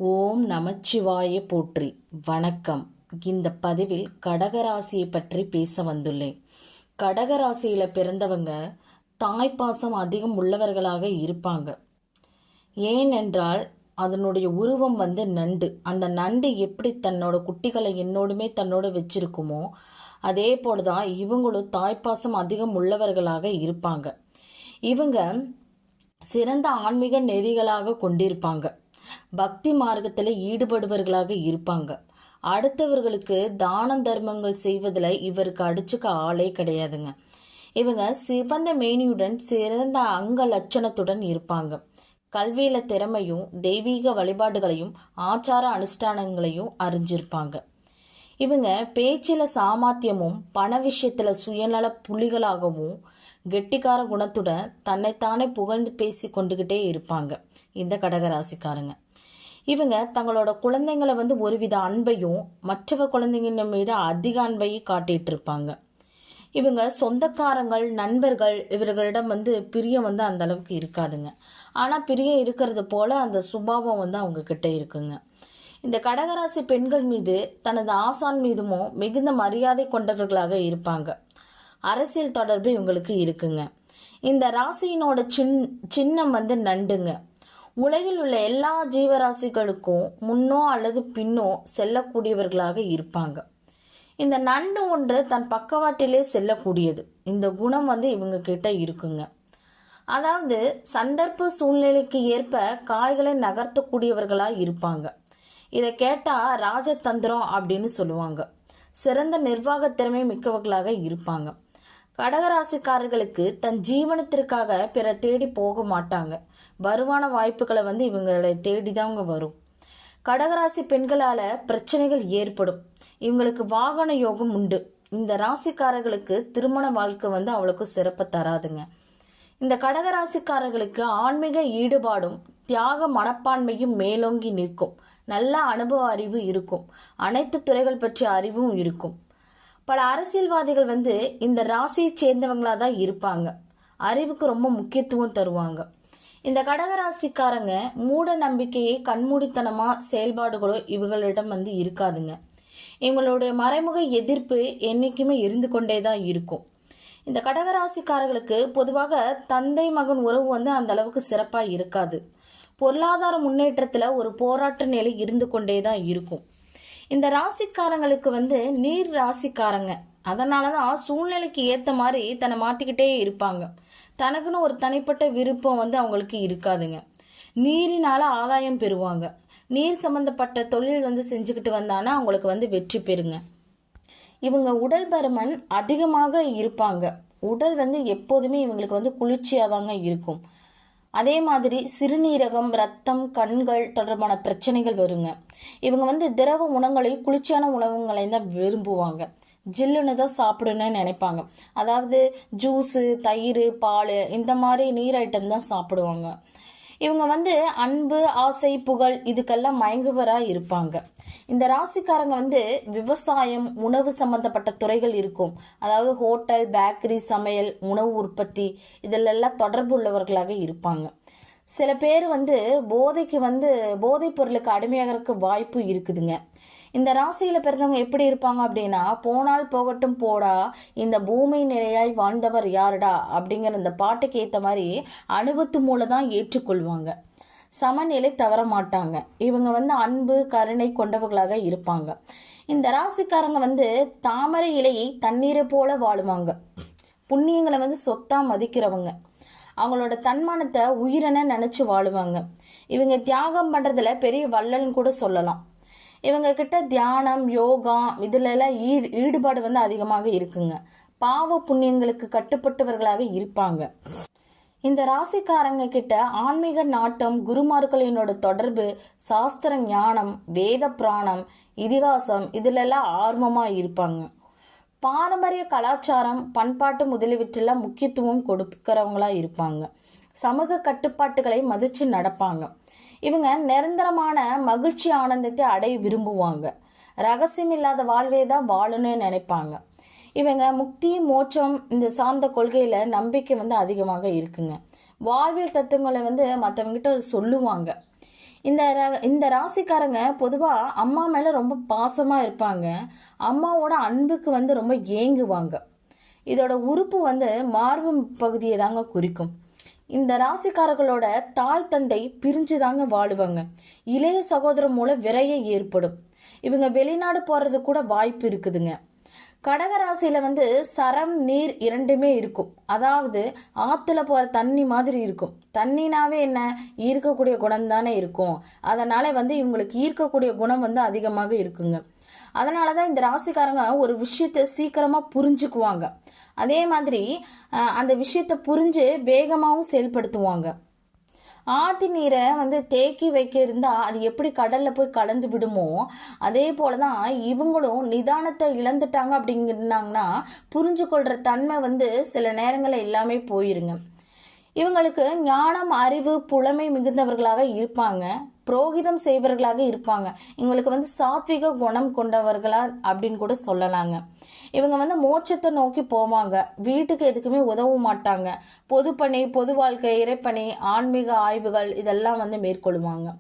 ஓம் நமச்சிவாய போற்றி. வணக்கம். இந்த பதிவில் கடகராசியை பற்றி பேச வந்துள்ளேன். கடகராசியில பிறந்தவங்க தாய்ப்பாசம் அதிகம் உள்ளவர்களாக இருப்பாங்க. ஏனென்றால் அதனுடைய உருவம் நண்டு. அந்த நண்டு எப்படி தன்னோட குட்டிகளை என்னோடுமே தன்னோடு வச்சிருக்குமோ அதே போலதான் இவங்களும் தாய்ப்பாசம் அதிகம் உள்ளவர்களாக இருப்பாங்க. இவங்க சிறந்த ஆன்மீக நெறிகளாக கொண்டிருப்பாங்க. பக்தி மார்க்கத்தில் ஈடுபடுபவர்களாக இருப்பாங்க. அடுத்தவர்களுக்கு தான தர்மங்கள் செய்வதில் இவருக்கு அடிச்சுக்க ஆளே கிடையாதுங்க. இவங்க சிவந்த மேனியுடன் சிறந்த அங்க லட்சணத்துடன் இருப்பாங்க. கல்வியில திறமையும் தெய்வீக வழிபாடுகளையும் ஆச்சார அனுஷ்டானங்களையும் அறிஞ்சிருப்பாங்க. இவங்க பேச்சில சாமர்த்தியமும் பண விஷயத்துல சுயநல புலிகளாகவும் கெட்டிக்கார குணத்துடன் தன்னைத்தானே புகழ்ந்து பேசி கொண்டுகிட்டே இருப்பாங்க இந்த கடகராசிக்காரங்க. இவங்க தங்களோட குழந்தைங்களை ஒருவித அன்பையும் மற்றவ குழந்தைங்க மீது அதிக அன்பையும் காட்டிட்டு இருப்பாங்க. இவங்க சொந்தக்காரங்கள் நண்பர்கள் இவர்களிடம் பிரியம் அந்த அளவுக்கு இருக்காதுங்க. ஆனா பிரியம் இருக்கிறது போல அந்த சுபாவம் அவங்க கிட்ட இருக்குங்க. இந்த கடகராசி பெண்கள் மீது தனது ஆசான் மீதுமோ மிகுந்த மரியாதை கொண்டவர்களாக இருப்பாங்க. அரசியல் தொடர்பு இவங்களுக்கு இருக்குங்க. இந்த ராசியினோட சின்னம் நண்டுங்க. உலகில் உள்ள எல்லா ஜீவராசிகளுக்கும் முன்னோ அல்லது பின்னோ செல்லக்கூடியவர்களாக இருப்பாங்க. இந்த நண்டு ஒன்று தன் பக்கவாட்டிலே செல்லக்கூடியது. இந்த குணம் இவங்க கிட்ட இருக்குங்க. அதாவது சந்தர்ப்ப சூழ்நிலைக்கு ஏற்ப காய்களை நகர்த்தக்கூடியவர்களா இருப்பாங்க. இதை கேட்டா ராஜதந்திரம் அப்படின்னு சொல்லுவாங்க. சிறந்த நிர்வாக திறமை மிக்கவர்களாக இருப்பாங்க. கடகராசிக்காரர்களுக்கு தன் ஜீவனத்திற்காக பிற தேடி போக மாட்டாங்க. வருமான வாய்ப்புகளை இவங்களை தேடிதாங்க வரும். கடகராசி பெண்களால பிரச்சனைகள் ஏற்படும். இவங்களுக்கு வாகன யோகம் உண்டு. இந்த ராசிக்காரர்களுக்கு திருமண வாழ்க்கை அவளுக்கு சிறப்பு தராதுங்க. இந்த கடகராசிக்காரர்களுக்கு ஆன்மீக ஈடுபாடும் தியாக மனப்பான்மையும் மேலோங்கி நிற்கும். நல்ல அனுபவ அறிவு இருக்கும். அனைத்து துறைகள் பற்றிய அறிவும் இருக்கும். பல அரசியல்வாதிகள் இந்த ராசியை சேர்ந்தவங்களா தான் இருப்பாங்க. அறிவுக்கு ரொம்ப முக்கியத்துவம் தருவாங்க. இந்த கடகராசிக்காரங்க மூட நம்பிக்கையை கண்மூடித்தனமா செயல்பாடுகளோ இவங்களிடம் இருக்காதுங்க. இவங்களுடைய மறைமுக எதிர்ப்பு என்னைக்குமே இருந்து கொண்டே தான் இருக்கும். இந்த கடகராசிக்காரர்களுக்கு பொதுவாக தந்தை மகன் உறவு அந்த அளவுக்கு சிறப்பா இருக்காது. பொருளாதார முன்னேற்றத்துல ஒரு போராட்ட நிலை இருந்து கொண்டே தான் இருக்கும். இந்த ராசிக்காரங்களுக்கு நீர் ராசிக்காரங்க. அதனாலதான் சூழ்நிலைக்கு ஏத்த மாதிரி தன்னை மாத்திக்கிட்டே இருப்பாங்க. தனக்குன்னு ஒரு தனிப்பட்ட விருப்பம் அவங்களுக்கு இருக்காதுங்க. நீரினால ஆதாயம் பெறுவாங்க. நீர் சம்பந்தப்பட்ட தொழில் செஞ்சுக்கிட்டு வந்தானா அவங்களுக்கு வெற்றி பெறுங்க. இவங்க உடல் பருமன் அதிகமாக இருப்பாங்க. உடல் எப்போதுமே இவங்களுக்கு குளிர்ச்சியாதாங்க இருக்கும். அதே மாதிரி சிறுநீரகம் ரத்தம் கண்கள் தொடர்பான பிரச்சனைகள் வருங்க. இவங்க திரவ உணவுகளை குளிர்ச்சியான உணவுகளை தான் விரும்புவாங்க. ஜில்லுன்னு தான் சாப்பிடணும்னு நினைப்பாங்க. அதாவது ஜூஸு தயிர் பால் இந்த மாதிரி நீர் ஐட்டம் தான் சாப்பிடுவாங்க. இவங்க அன்பு ஆசை புகழ் இதுக்கெல்லாம் மயங்குவரா இருப்பாங்க. இந்த ராசிக்காரங்க விவசாயம் உணவு சம்பந்தப்பட்ட துறைகள் இருக்கும். அதாவது ஹோட்டல் பேக்கரி சமையல் உணவு உற்பத்தி இதிலெல்லாம் தொடர்பு உள்ளவர்களாக இருப்பாங்க. சில பேர் போதைக்கு போதைப் பொருளுக்கு அடிமையாகிறதுக்கு வாய்ப்பு இருக்குதுங்க. இந்த ராசியில பிறந்தவங்க எப்படி இருப்பாங்க அப்படின்னா, போனால் போகட்டும் போடா இந்த பூமி நிலையாய் வாழ்ந்தவர் யாருடா அப்படிங்கிற இந்த பாட்டுக்கு ஏற்ற மாதிரி அனுபவத்து மூலம் தான் ஏற்றுக்கொள்வாங்க. சமநிலை தவற மாட்டாங்க. இவங்க அன்பு கருணை கொண்டவர்களாக இருப்பாங்க. இந்த ராசிக்காரங்க தாமரை இலையை தண்ணீரை போல வாழுவாங்க. புண்ணியங்களை சொத்தா மதிக்கிறவங்க. அவங்களோட தன்மானத்தை உயிரென நினைச்சு வாழுவாங்க. இவங்க தியாகம் பண்றதுல பெரிய வள்ளல்னு கூட சொல்லலாம். இவங்க கிட்ட தியானம் யோகா இதுல எல்லாம் ஈடுபாடு அதிகமாக இருக்குங்க. பாவ புண்ணியங்களுக்கு கட்டுப்பட்டவர்களாக இருப்பாங்க. இந்த ராசிக்காரங்க கிட்ட ஆன்மீக நாட்டம் குருமார்களினோட தொடர்பு சாஸ்திர ஞானம் வேத பிராணம் இதிகாசம் இதுல எல்லாம் ஆர்வமா இருப்பாங்க. பாரம்பரிய கலாச்சாரம் பண்பாட்டு முதலியவற்றெல்லாம் முக்கியத்துவம் கொடுக்கிறவங்களா இருப்பாங்க. சமூக கட்டுப்பாட்டுகளை மதிச்சு நடப்பாங்க. இவங்க நிரந்தரமான மகிழ்ச்சி ஆனந்தத்தை அடைய விரும்புவாங்க. ரகசியம் இல்லாத வாழ்வே தான் வாழணும்னு நினைப்பாங்க. இவங்க முக்தி மோட்சம் இந்த சார்ந்த கொள்கையில நம்பிக்கை அதிகமாக இருக்குங்க. வாழ்வியல் தத்துவங்களை மற்றவங்கிட்ட சொல்லுவாங்க. இந்த ராசிக்காரங்க பொதுவாக அம்மா மேலே ரொம்ப பாசமாக இருப்பாங்க. அம்மாவோட அன்புக்கு வந்து ரொம்ப ஏங்குவாங்க. இதோட உறுப்பு வந்து மார்பு பகுதியை தாங்க குறிக்கும். இந்த ராசிக்காரர்களோட தாய் தந்தை பிரிஞ்சு தாங்க வாழுவாங்க. இளைய சகோதரம் மூலம் விரைய ஏற்படும். இவங்க வெளிநாடு போறது கூட வாய்ப்பு இருக்குதுங்க. கடகராசியில வந்து சரம் நீர் இரண்டுமே இருக்கும். அதாவது ஆத்துல போற தண்ணி மாதிரி இருக்கும். தண்ணினாவே என்ன, ஈர்க்கக்கூடிய குணம் தானே இருக்கும். அதனால வந்து இவங்களுக்கு ஈர்க்கக்கூடிய குணம் வந்து அதிகமாக இருக்குங்க. அதனாலதான் இந்த ராசிக்காரங்க ஒரு விஷயத்தை சீக்கிரமா புரிஞ்சுக்குவாங்க. அதே மாதிரி அந்த விஷயத்தை புரிஞ்சு வேகமாகவும் செயல்படுத்துவாங்க. ஆத்தி நீரை வந்து தேக்கி வைக்க இருந்தா அது எப்படி கடல்ல போய் கலந்து விடுமோ, அதே போலதான் இவங்களும் நிதானத்தை இழந்துட்டாங்க அப்படிங்கிறாங்கன்னா புரிஞ்சு கொள்ற தன்மை வந்து சில நேரங்களில் எல்லாமே போயிருங்க. இவங்களுக்கு ஞானம், அறிவு, புலமை மிகுந்தவர்களாக இருப்பாங்க. புரோகிதம் செய்வர்களாக இருப்பாங்க. இவங்களுக்கு வந்து சாத்விக குணம் கொண்டவர்களா அப்படின்னு கூட சொல்லலாங்க. இவங்க வந்து மோட்சத்தை நோக்கி போவாங்க. வீட்டுக்கு எதுக்குமே உதவ மாட்டாங்க. பொதுப்பணி, பொது வாழ்க்கை, இறைப்பணி, ஆன்மீக ஆய்வுகள் இதெல்லாம் வந்து மேற்கொள்ளுவாங்க.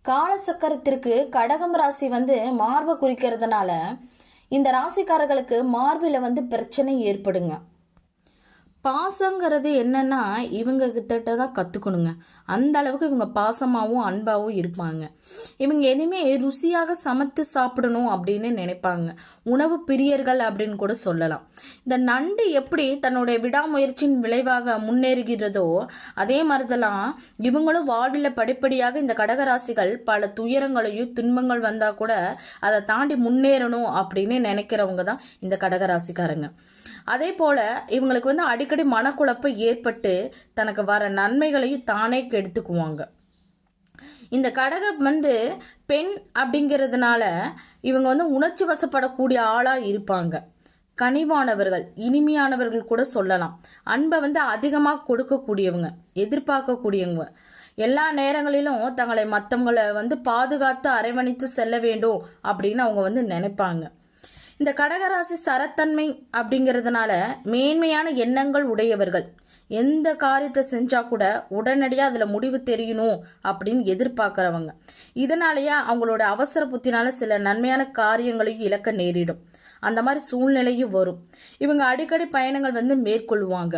காலசக்கரத்திற்கு கடகம் ராசி வந்து மார்பை குறிக்கிறதுனால இந்த ராசிக்காரர்களுக்கு மார்பில வந்து பிரச்சனை ஏற்படுங்க. பாசங்கிறது என்னன்னா இவங்க கிட்ட தான் கற்றுக்கணுங்க. அந்த அளவுக்கு இவங்க பாசமாகவும் அன்பாகவும் இருப்பாங்க. இவங்க எதுவுமே ருசியாக சமைத்து சாப்பிடணும் அப்படின்னு நினைப்பாங்க. உணவு பிரியர்கள் அப்படின்னு கூட சொல்லலாம். இந்த நண்டு எப்படி தன்னுடைய விடாமுயற்சியின் விளைவாக முன்னேறுகிறதோ அதே மாதிரிதான் இவங்களும் வாழ்வில் படிப்படியாக இந்த கடகராசிகள் பல துயரங்களையும் துன்பங்கள் வந்தால் கூட அதை தாண்டி முன்னேறணும் அப்படின்னு நினைக்கிறவங்க தான் இந்த கடகராசிக்காரங்க. அதே போல இவங்களுக்கு வந்து அடிக்கடி மனக்குழப்பம் ஏற்பட்டு தனக்கு வர நன்மைகளையும் தானே கெடுத்துக்குவாங்க. இந்த கடகம் வந்து பெண் அப்படிங்கிறதுனால இவங்க வந்து உணர்ச்சி வசப்படக்கூடிய ஆளாக இருப்பாங்க. கனிவானவர்கள், இனிமையானவர்கள் கூட சொல்லலாம். அன்பை வந்து அதிகமாக கொடுக்கக்கூடியவங்க, எதிர்பார்க்கக்கூடியவங்க. எல்லா நேரங்களிலும் தங்களை மற்றவங்களை வந்து பாதுகாத்து அரவணைத்து செல்ல வேண்டும் அப்படின்னு அவங்க வந்து நினைப்பாங்க. இந்த கடகராசி சரத்தன்மை அப்படிங்கிறதுனால மேன்மையான எண்ணங்கள் உடையவர்கள். எந்த காரியத்தை செஞ்சா கூட உடனடியாக அதில் முடிவு தெரியணும் அப்படின்னு எதிர்பார்க்குறவங்க. இதனாலேயே அவங்களோட அவசர புத்தினால சில நன்மையான காரியங்களையும் இழக்க நேரிடும். அந்த மாதிரி சூழ்நிலையும் வரும். இவங்க அடிக்கடி பயணங்கள் வந்து மேற்கொள்வாங்க.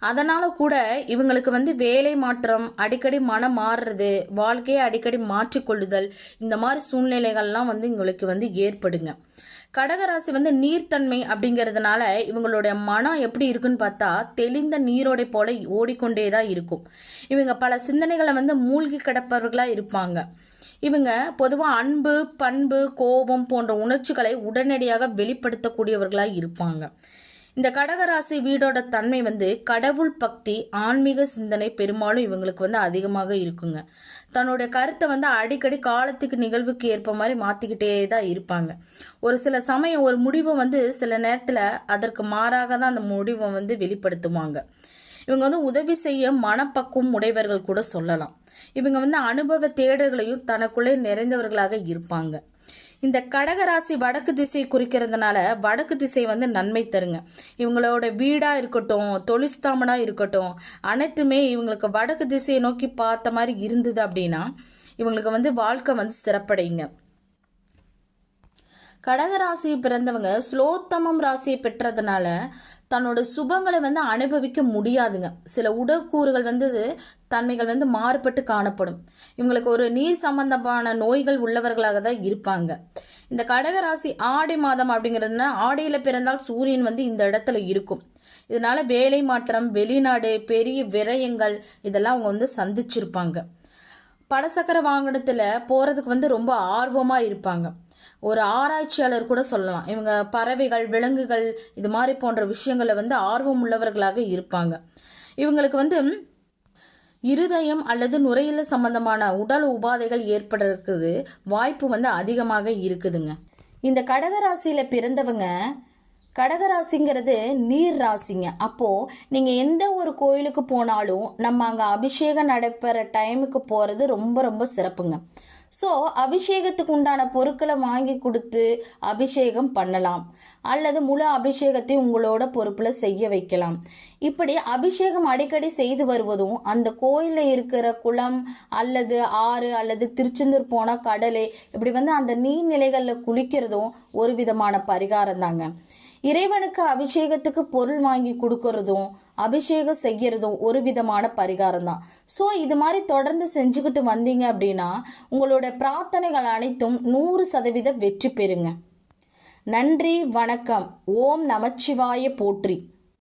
அதனால கூட இவங்களுக்கு வந்து வேலை மாற்றம், அடிக்கடி மனம் மாறுறது, வாழ்க்கையை அடிக்கடி மாற்றிக்கொள்ளுதல், இந்த மாதிரி சூழ்நிலைகள்லாம் வந்து இவங்களுக்கு வந்து ஏற்படுங்க. கடகராசி வந்து நீர்த்தன்மை அப்படிங்கிறதுனால இவங்களுடைய மனம் எப்படி இருக்குன்னு பார்த்தா தெளிந்த நீரோடை போல ஓடிக்கொண்டே தான் இருக்கும். இவங்க பல சிந்தனைகளை வந்து மூழ்கி கிடப்பவர்களா இருப்பாங்க. இவங்க பொதுவாக அன்பு, பண்பு, கோபம் போன்ற உணர்ச்சிகளை உடனடியாக வெளிப்படுத்தக்கூடியவர்களாக இருப்பாங்க. இந்த கடகராசி வீடோட தன்மை வந்து கடவுள் பக்தி, ஆன்மீக சிந்தனை பெரும்பாலும் இவங்களுக்கு வந்து அதிகமாக இருக்குங்க. தன்னுடைய கருத்தை வந்து அடிக்கடி காலத்துக்கு நிகழ்வுக்கு ஏற்ப மாதிரி மாற்றிக்கிட்டே தான் இருப்பாங்க. ஒரு சில சமயம் ஒரு முடிவை வந்து சில நேரத்தில் அதற்கு மாறாக தான் அந்த முடிவை வந்து வெளிப்படுத்துவாங்க. இவங்க வந்து உதவி செய்ய மனப்பக்குவம் உடையவர்கள் கூட சொல்லலாம். இவங்க வந்து அனுபவ தேடல்களையும் தனக்குள்ளே நிறைந்தவர்களாக இருப்பாங்க. இந்த கடகராசி வடக்கு திசை குறிக்கிறதுனால வடக்கு திசை வந்து நன்மை தருங்க. இவங்களோட வீடா இருக்கட்டும், தொழிற்ஸ்தாபனா இருக்கட்டும், அனைத்துமே இவங்களுக்கு வடக்கு திசையை நோக்கி பார்த்த மாதிரி இருந்தது அப்படின்னா இவங்களுக்கு வந்து வாழ்க்கை வந்து சிறப்படைங்க. கடகராசியை பிறந்தவங்க ஸ்லோத்தமம் ராசியை பெற்றதுனால தன்னோட சுபங்களை வந்து அனுபவிக்க முடியாதுங்க. சில உடற்கூறுகள் வந்து தன்மைகள் வந்து மாறுபட்டு காணப்படும். இவங்களுக்கு ஒரு நீர் சம்பந்தமான நோய்கள் உள்ளவர்களாக தான் இருப்பாங்க. இந்த கடகராசி ஆடி மாதம் அப்படிங்கிறதுனா ஆடியில பிறந்தால் சூரியன் வந்து இந்த இடத்துல இருக்கும். இதனால வேலை மாற்றம், வெளிநாடு, பெரிய விரயங்கள் இதெல்லாம் அவங்க வந்து சந்திச்சிருப்பாங்க. பலசக்கர வாகனத்துல போறதுக்கு வந்து ரொம்ப ஆர்வமா இருப்பாங்க. ஒரு ஆராய்ச்சியாளர் கூட சொல்லலாம். இவங்க பறவைகள், விலங்குகள் இது மாதிரி போன்ற விஷயங்களை வந்து ஆர்வம் உள்ளவர்களாக இருப்பாங்க. இவங்களுக்கு வந்து இருதயம் அல்லது நுரையீரல் சம்பந்தமான உடல் உபாதைகள் ஏற்படுறதுக்கு வாய்ப்பு வந்து அதிகமாக இருக்குதுங்க. இந்த கடகராசியில பிறந்தவங்க கடகராசிங்கிறது நீர் ராசிங்க. அப்போ நீங்க எந்த ஒரு கோயிலுக்கு போனாலும் நம்ம அங்க அபிஷேகம் நடைபெற டைமுக்கு போறது ரொம்ப ரொம்ப சிறப்புங்க. ஸோ அபிஷேகத்துக்கு உண்டான பொருட்களை வாங்கி கொடுத்து அபிஷேகம் பண்ணலாம், அல்லது முழு அபிஷேகத்தை உங்களோட பொறுப்பில் செய்ய வைக்கலாம். இப்படி அபிஷேகம் அடிக்கடி செய்து வருவதும், அந்த கோயிலில் இருக்கிற குளம் அல்லது ஆறு அல்லது திருச்செந்தூர் போன கடலை இப்படி அந்த நீர்நிலைகளில் குளிக்கிறதும் ஒரு விதமான பரிகாரம் தாங்க. இறைவனுக்கு அபிஷேகத்துக்கு பொருள் வாங்கி கொடுக்கறதும் அபிஷேகம் செய்யறதும் ஒரு விதமான பரிகாரம் தான். ஸோ இது மாதிரி தொடர்ந்து செஞ்சுக்கிட்டு வந்தீங்க அப்படின்னா உங்களோட பிரார்த்தனைகள் அனைத்தும் 100% வெற்றி பெறுங்க. நன்றி, வணக்கம். ஓம் நமச்சிவாய போற்றி.